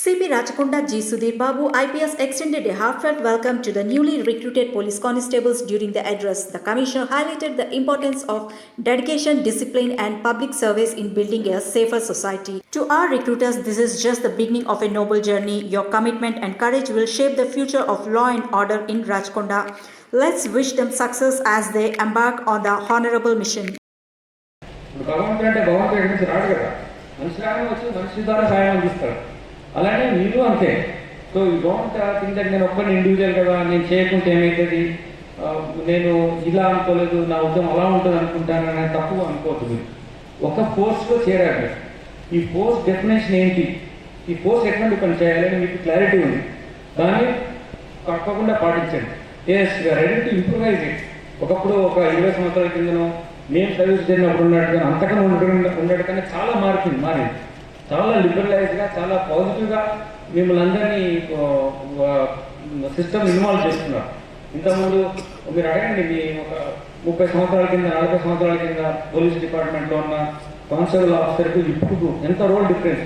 CP Rachakonda G. Sudhir Babu, IPS, extended a heartfelt welcome to the newly recruited police constables during the address. The Commissioner highlighted the importance of dedication, discipline, and public service in building a safer society. To our recruiters, this is just the beginning of a noble journey. Your commitment and courage will shape the future of law and order in Rachakonda. Let's wish them success as they embark on the honorable mission. అలానే మీరు అంతే. So you don't think that నేను ఒక్కరిని individual కదా, నేను చేయకుంటే ఏమవుతుంది, నేను ఇలా అనుకోలేదు, నా ఉద్యమం అలా ఉంటుంది అనుకుంటాను అనేది తప్పు అనుకోవద్దు. మీరు ఒక ఫోర్స్లో చేరారు. ఈ ఫోర్స్ డెఫినేషన్ ఏంటి, ఈ ఫోర్స్ ఎట్లాంటి పని చేయాలని మీకు క్లారిటీ ఉంది, దాన్ని తప్పకుండా పాటించండి. Yes ready to improvise it. ఒకప్పుడు ఒక 20 సంవత్సరాల కిందనో మేము సర్వీస్ చేసినప్పుడు ఉన్నట్టు అంతకన్నా ఉండేటికన్నా చాలా మారింది. చాలా లిబరలైజ్గా, చాలా పాజిటివ్గా మిమ్మల్ని అందరినీ సిస్టమ్ ఇన్వాల్వ్ చేస్తున్నారు. ఇంతకుముందు మీరు అడగండి, మీ ఒక 30 సంవత్సరాల కింద 40 సంవత్సరాల కింద పోలీస్ డిపార్ట్మెంట్లో ఉన్న కానిస్టేబుల్ ఆఫీసర్కి ఇప్పుడు ఎంత రోల్ డిఫరెన్స్.